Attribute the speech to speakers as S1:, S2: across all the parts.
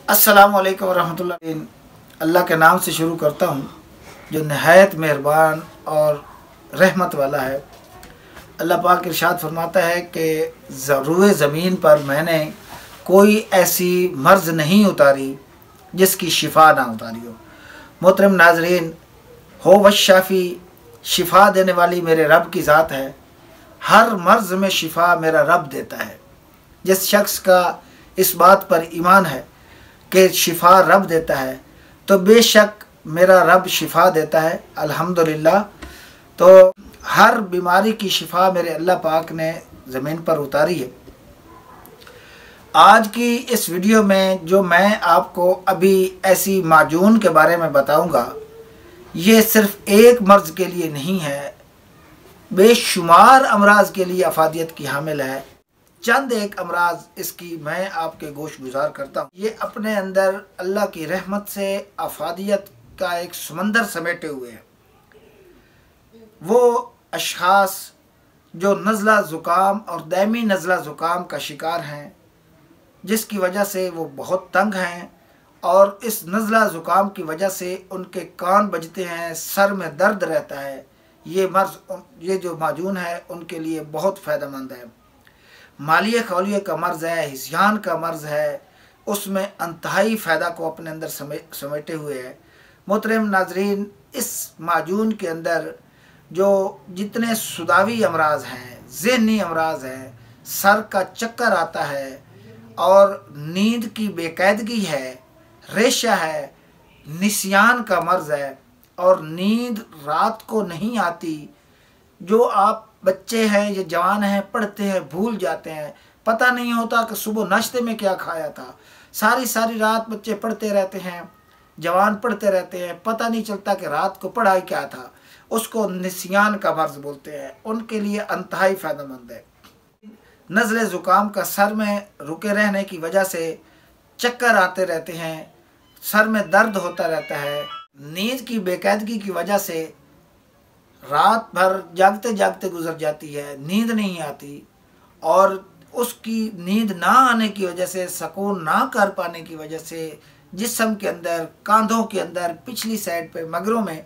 S1: अस्सलामु अलैकुम वरहमतुल्लाह। अल्लाह के नाम से शुरू करता हूँ जो नहायत मेहरबान और रहमत वाला है। अल्लाह पाक इरशाद फरमाता है कि ज़रूर ज़मीन पर मैंने कोई ऐसी मर्ज़ नहीं उतारी जिसकी शिफा ना उतारी हो। मोहतरम नाजरीन, हो वशाफ़ी, शिफा देने वाली मेरे रब की ज़ात है। हर मर्ज़ में शिफा मेरा रब देता है। जिस शख्स का इस बात पर ईमान है कि शिफा रब देता है तो बेशक मेरा रब शिफा देता है, अल्हम्दुलिल्लाह। तो हर बीमारी की शिफा मेरे अल्लाह पाक ने ज़मीन पर उतारी है। आज की इस वीडियो में जो मैं आपको अभी ऐसी माजून के बारे में बताऊंगा, ये सिर्फ एक मर्ज़ के लिए नहीं है, बेशुमार अमराज के लिए अफादियत की हामिल है। चंद एक अमराज इसकी मैं आपके गोश गुजार करता हूँ। ये अपने अंदर अल्लाह की रहमत से अफादियत का एक समंदर समेटे हुए हैं। वो अशख़ास जो नज़ला ज़ुकाम और दायमी नज़ला ज़ुकाम का शिकार हैं, जिसकी वजह से वो बहुत तंग हैं और इस नज़ला ज़ुकाम की वजह से उनके कान बजते हैं, सर में दर्द रहता है। ये जो माजून है उनके लिए बहुत फ़ायदेमंद है। मालिया खौलिया का मर्ज़ है, हिज़यान का मर्ज़ है, उसमें अंतहाई फ़ायदा को अपने अंदर समेटे हुए है। मोहतरम नाजरीन, इस माजून के अंदर जो जितने सुदावी अमराज हैं, ज़हनी अमराज हैं, सर का चक्कर आता है और नींद की बेकायदगी है, रेशा है, निस्यान का मर्ज़ है और नींद रात को नहीं आती। जो आप बच्चे हैं या जवान हैं, पढ़ते हैं, भूल जाते हैं, पता नहीं होता कि सुबह नाश्ते में क्या खाया था। सारी रात बच्चे पढ़ते रहते हैं, जवान पढ़ते रहते हैं, पता नहीं चलता कि रात को पढ़ाई क्या था। उसको निस्यान का मर्ज़ बोलते हैं। उनके लिए अंतहाई फ़ायदेमंद है। नज़ले ज़ुकाम का सर में रुके रहने की वजह से चक्कर आते रहते हैं, सर में दर्द होता रहता है। नींद की बेकायदगी की वजह से रात भर जागते जागते गुजर जाती है, नींद नहीं आती और उसकी नींद ना आने की वजह से, सुकून ना कर पाने की वजह से जिस्म के अंदर, कांधों के अंदर, पिछली साइड पे मगरों में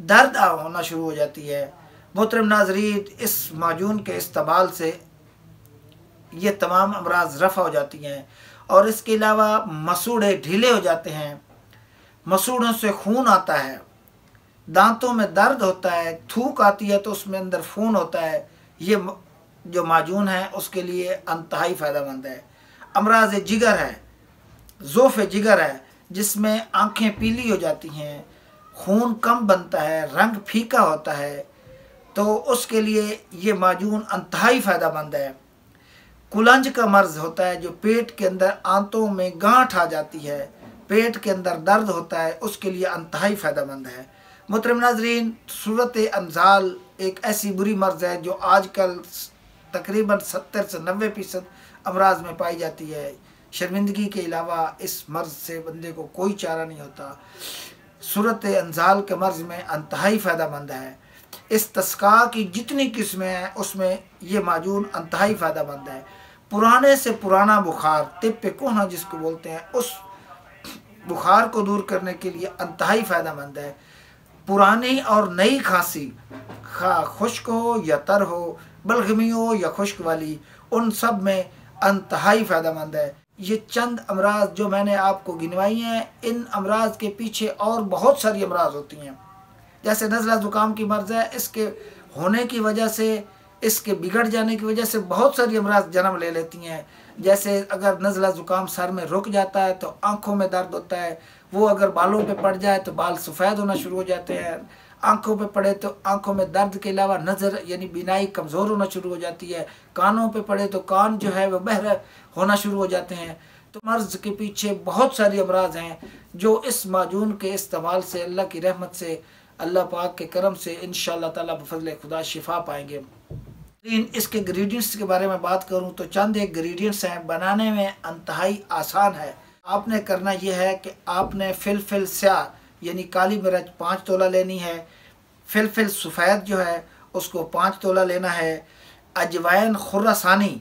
S1: दर्द होना शुरू हो जाती है। मोहतरम नाज़रीन, इस माजून के इस्तेमाल से ये तमाम अमराज रफ़ा हो जाती हैं और इसके अलावा मसूड़े ढीले हो जाते हैं, मसूड़ों से खून आता है, दांतों में दर्द होता है, थूक आती है तो उसमें अंदर खून होता है। ये जो माजून है उसके लिए अंतहाई फ़ायदेमंद है। अमराज जिगर है, ज़ोफ़ जिगर है, जिसमें आँखें पीली हो जाती हैं, खून कम बनता है, रंग फीका होता है, तो उसके लिए ये माजून अंतहाई फ़ायदेमंद है। कुलंज का मर्ज़ होता है, जो पेट के अंदर आंतों में गांठ आ जाती है, पेट के अंदर दर्द होता है, उसके लिए अंतहाई फ़ायदेमंद है। मोहतरम नाज़रीन, सूरत अंजाल एक ऐसी बुरी मर्ज़ है जो आजकल तकरीबन 70 से 90% अमराज में पाई जाती है। शर्मिंदगी के अलावा इस मर्ज़ से बंदे को कोई चारा नहीं होता। सूरत अंजाल के मर्ज़ में अंतहाई फ़ायदेमंद है। इस तस्का की जितनी किस्में हैं उसमें ये माजून अंतहाई फ़ायदेमंद है। पुराने से पुराना बुखार, तिब कोहना जिसको बोलते हैं, उस बुखार को दूर करने के लिए अंतहाई फ़ायदेमंद है। पुरानी और नई खांसी, खुश्क हो या तर हो, बलगमी हो या खुश्क वाली, उन सब में अंतहाई फ़ायदेमंद है। ये चंद अमराज जो मैंने आपको गिनवाई हैं, इन अमराज के पीछे और बहुत सारी अमराज होती हैं। जैसे नज़ला ज़ुकाम की मर्ज़ है, इसके होने की वजह से, इसके बिगड़ जाने की वजह से बहुत सारी अमराज जन्म ले लेती हैं। जैसे अगर नज़ला ज़ुकाम सर में रुक जाता है तो आँखों में दर्द होता है, वो अगर बालों पे पड़ जाए तो बाल सफ़ेद होना शुरू हो जाते हैं, आँखों पे पड़े तो आँखों में दर्द के अलावा नज़र यानी बीनाई कमज़ोर होना शुरू हो जाती है, कानों पे पड़े तो कान जो है वह बहरा होना शुरू हो जाते हैं। तो मर्ज़ के पीछे बहुत सारी अमराज हैं जो इस माजून के इस्तेमाल से, अल्लाह की रहमत से, अल्लाह पाक के करम से इंशाअल्लाह ताला बफ़ज़ल खुदा शिफा पाएंगे। इसके इंग्रेडिएंट्स के बारे में बात करूं तो चंद एक इंग्रेडिएंट्स हैं, बनाने में अंतहाई आसान है। आपने करना यह है कि आपने फिलफिल स्याह यानी काली मिर्च 5 तोला लेनी है, फिलफिल सफ़ेद जो है उसको 5 तोला लेना है, अजवाइन खुर्रासानी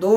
S1: 2